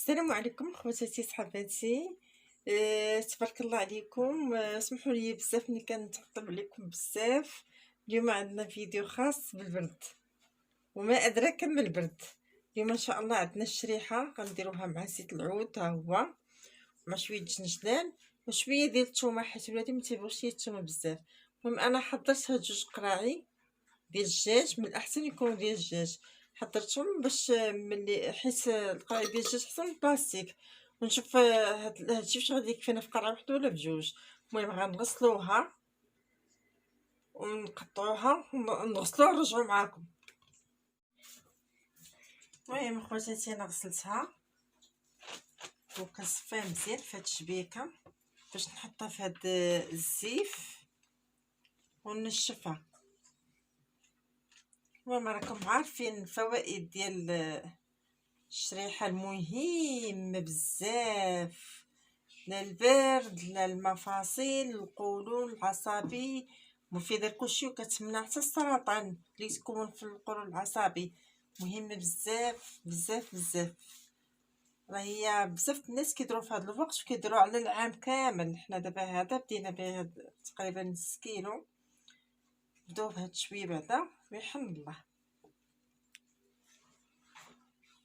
السلام عليكم خواتاتي صحباتي. تبارك الله عليكم. سمحوا لي بزاف ملي كنتعطل عليكم بزاف. اليوم عندنا فيديو خاص بالبرد وما ادراك ما البرد. اليوم ان شاء الله عندنا الشريحه غنديروها مع زيت العود، ها هو مع شويه جنجلان وشويه ديال الثومه، حيت ولادي ما تيبغوش الثومه بزاف. المهم انا حضرت هاد جوج قراعي ديال الدجاج، من الاحسن يكونوا ديال الدجاج. حضرتهم باش ملي حيت القراعي ديال الدجاج احسن من البلاستيك، ونشوف هادشي واش غادي يكفينا في قرعه وحده ولا بجوج. المهم غنغسلوها ونقطعوها ونغسلوها ونرجعو معاكم. المهم خواتاتي انا غسلتها وكنصفيها مزيان في هاد الشبيكه باش نحطها في هاد الزيف ونشفها. المهم راكم عارفين الفوائد ديال الشريحه المهمه بزاف للبرد، للمفاصل، القولون العصبي، مفيده لكلشي، وكتمنع حتى السرطان اللي تكون في القولون العصبي. مهمه بزاف بزاف بزاف. راه هي بزاف الناس كيديروا في هذا الوقت وكيديروا على العام كامل. حنا دابا هذا بدينا به تقريبا نص كيلو، بداو بهاد شويه بعدا ويحن الله.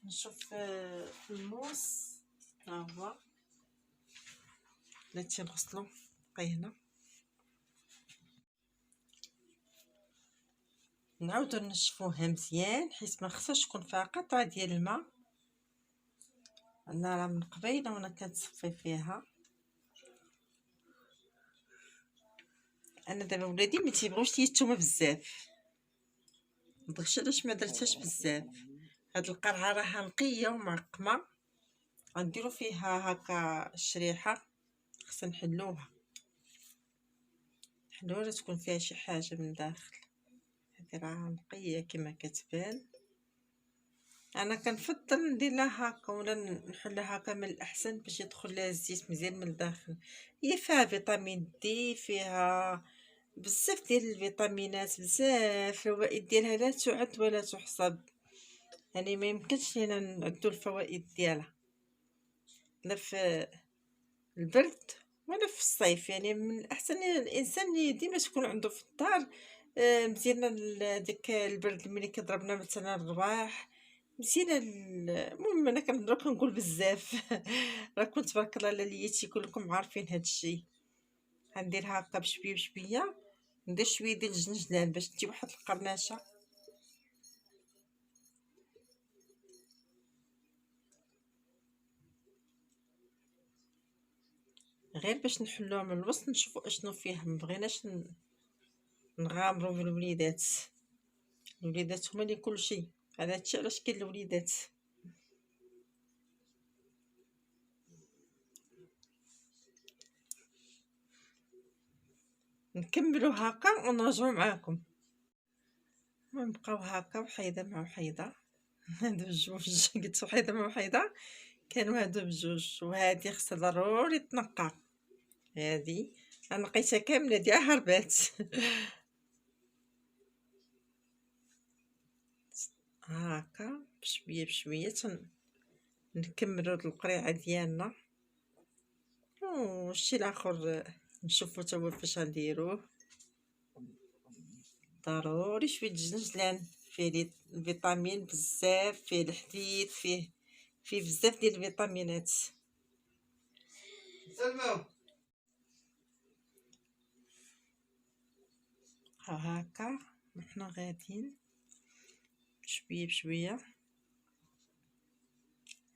نشوف الموس ها هو اللي تنغسلو بقى هنا. نعاودو نشفوها مزيان حيت ما خصهاش تكون فيها قطره ديال الماء. انا راه من قبيله وانا كنصفي فيها. انا دابا ولادي ما تيبغوش الثومه بزاف، داكشي علاش ما درتهاش بزاف. هاد القرعه راها نقيه ومعقمه، غنديرو فيها هكا الشريحه. خصنا نحلوها ولا تكون فيها شي حاجه من داخل. هذه راها نقيه كما كتبان. انا كنفضل ندير لها هكا ولا نحلها هكا، من الاحسن باش يدخل لها الزيت مزيان من الداخل. هي فيها فيتامين دي، فيها بزاف ديال الفيتامينات، بزاف الفوائد ديالها لا تعد ولا تحسب. يعني ما يمكنش لينا نعدوا الفوائد ديالها، لا في البرد ولا في الصيف. يعني من الاحسن الانسان اللي ديما تكون عنده في الدار مزيانه ديك البرد ملي كيضربنا مثلا الرواح مزيانه المهم انا كنهضر كنقول بزاف. راكم تبارك الله على ليتي كلكم عارفين هذا الشيء. غندير هكا بشويه بشويه، ندير شويه ديال الجنجلان باش تجي واحد القرناشه، غير باش نحلوها من الوسط نشوفوا اشنو فيها. ما بغيناش نغامروا بالوليدات. الوليدات هما اللي كلشي، على هادشي علاش كاين الوليدات. نكملوا هكا ونرجعوا معاكم. نبقاو هكا وحيده مع وحيده. هادو بجوج قلت وحيده مع وحيده، كانوا هادو بجوج. وهادي خصها ضروري تنقى. هادي انا نقيتها كامله ديال هربات. هكا بشويه بشويه نكملوا القريعه ديالنا. والشي الاخر نشوفوا تا هو فاش غنديروه. ضروري شويه الجنجلان، فيه الفيتامين بزاف، فيه الحديد، فيه بزاف ديال الفيتامينات. هكا حنا غاديين شويه بشويه.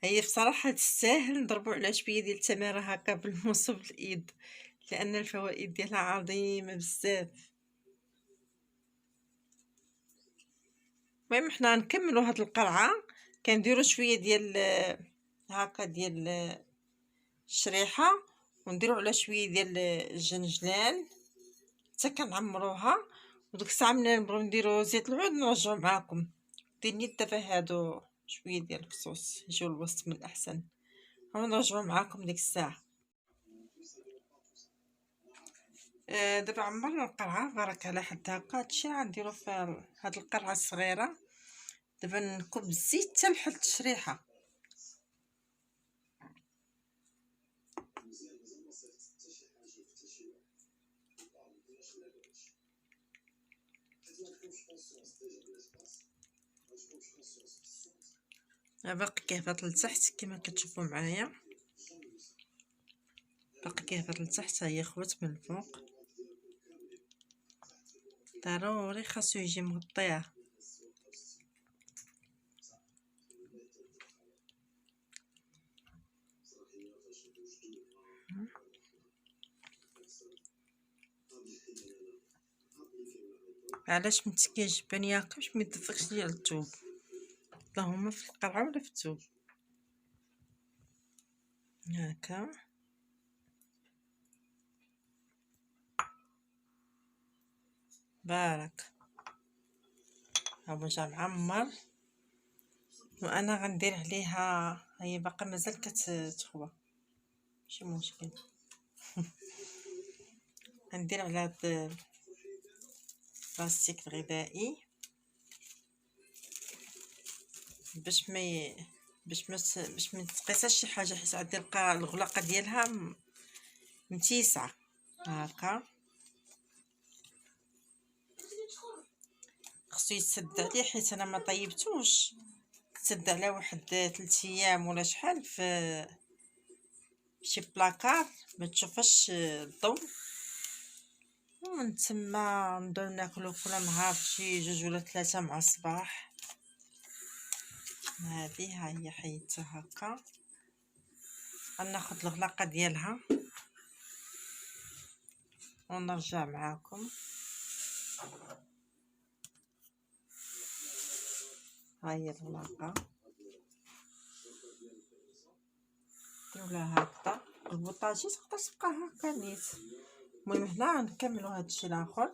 هي بصراحه تستاهل نضربوا على شويه ديال التماره هكا بالموس بالايد، لان الفوائد ديالها عظيمه بزاف. المهم حنا نكملوا هاد القرعه. كنديروا شويه ديال هكا ديال الشريحه، ونديروا على شويه ديال الجنجلان حتى كنعمروها. وديك الساعه ملي نبغيو نديرو زيت العود نرجعو معاكم. ديرني دابا هادو شويه ديال الكسوس يجيو الوسط من الاحسن، ونرجعو معاكم ديك الساعه. دابا عمرنا القرعه بارك على حد هكا. هادشي غنديرو في هاد القرعه الصغيره. دابا نكب الزيت حتى لحد الشريحه. باقي كيهبط لتحت كما كتشوفوا معايا، باقي كيهبط لتحت. ها هي خوات من الفوق، ضروري خاصو يجي مغطيه. علاش متكيج بان ياقش ما يدفقش ليا الثوب، اللهم في القرعه ولا في الثوب. هكا بارك، ها هو جا معمر. وانا غندير عليها، هي باقا مازال كتخوى، ماشي مشكل. غندير على هاد البلاستيك الغذائي باش ما تقيساش شي حاجه، حيت عاد تلقى الغلاقه ديالها متيسعه. هكا خصو يتسد عليه، حيت انا ما طيبتوش. تسد على واحد 3 ايام ولا شحال في شي بلاكار ما تشوفش الضوء. ومن تما نبداو ناكلو كل نهار شي 2 ولا 3 مع الصباح. هذه ها هي حيدتها هكا. غناخد الغلاقه ديالها ونرجع معاكم. ها هي الغلاقه، ديروا لها هكذا. البوطاجي تقدر تبقى هكا نيت. المهم هنا نكملو هادشي الاخر،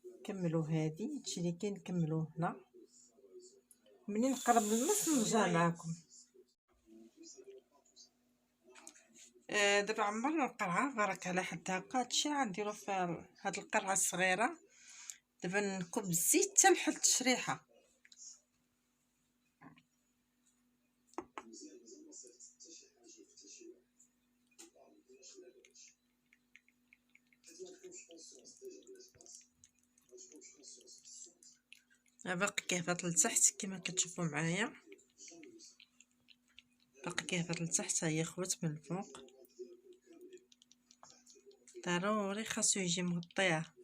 نكملو هادشي اللي كاين نكملوه هنا. منين نقرب للنص نرجع معاكم. دابا عمرنا القرعه بارك على حد هكا. هادشي غنديرو في هاد القرعه الصغيره. دابا نكب الزيت حتى لحد التشريحه. باقي كيهبط لتحت كما كتشوفوا معايا، باقي كيهبط لتحت. ها هي خوات من الفوق، ضروري خاصو يجي مغطيه.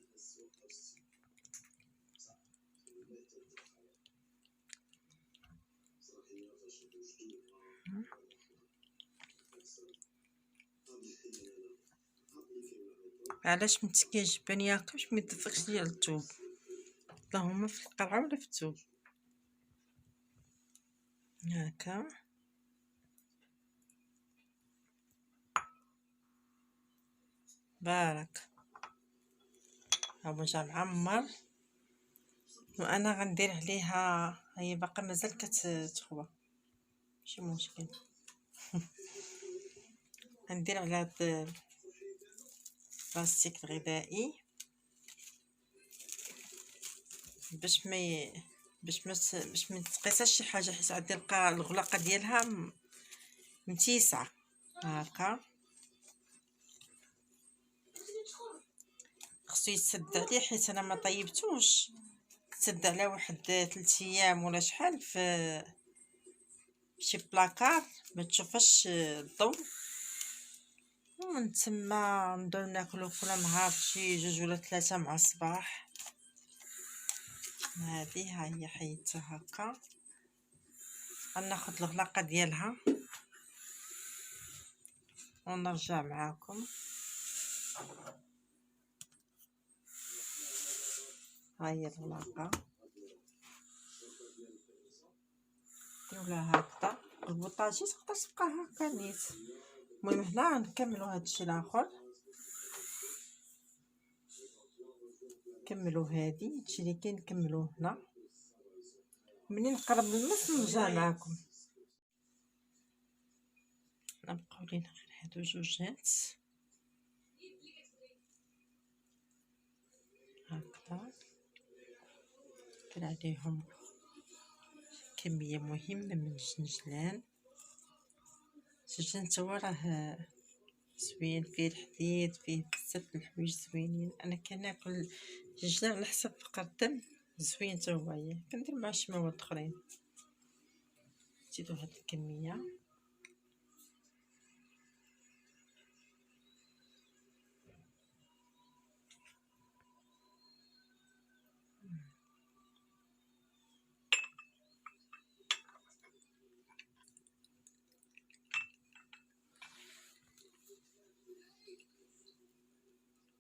علاش متكيج بان ياقش ما يدفقش ليا الثوب، اللهم في القرعه ولا في الثوب. هكا بارك، ها هو جا معمر. وانا غندير عليها، هي باقا مازال كتخوى، ماشي مشكل. غندير على هاد البلاستيك الغذائي باش ما تقيساش شي حاجه، حيت عاد تلقى الغلاقه ديالها متيسعه. هكا خصو يتسد عليه، حيت انا ما طيبتوش. تسد على واحد 3 ايام ولا شحال في شي بلاكار ما تشوفش الضوء. ومن تما نبداو ناكلو كل نهار شي 2 ولا 3 مع الصباح. هذه ها هي حيدتها هكا. غناخد الغلاقه ديالها ونرجع معاكم. ها هي الغلاقه، ديروا لها هكذا. البوطاجي تقدر تبقى هكا نيت. المهم هنا نكملو هادشي الاخر، نكملو هادشي اللي كاين نكملوه هنا. منين نقرب للنص نرجع معاكم. نبقاو لينا غير هادو جوجات هكذا. دير عليهم كميه مهمه من الجنجلان. الجنجلان توا راه زوين، فيه الحديد، فيه بزاف د الحوايج زوينين. انا كناكل الجنجلان على حسب فقر الدم زوين تا هو. كندير مع شي مواد اخرين. نزيدو هاد الكميه.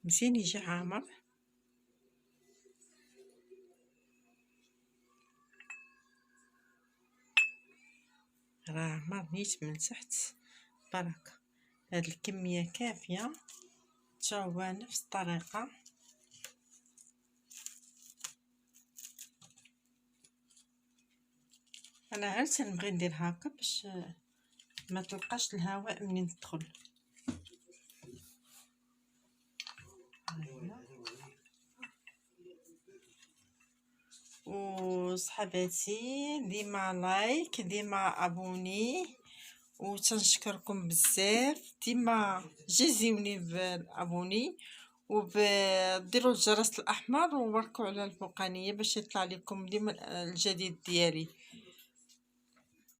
مزيان يجي عامر. راه عامر نيت من تحت بركه. هاد الكميه كافيه تا هو نفس الطريقه. انا غير تنبغي ندير هكا باش ما تلقاش الهواء منين تدخل. وصحباتي ديما لايك، ديما ابوني، وتنشكركم بزاف. ديما جازيوني بالابوني وبديروا الجرس الاحمر ووركوا على الفوقانيه باش يطلع لكم ديما الجديد ديالي.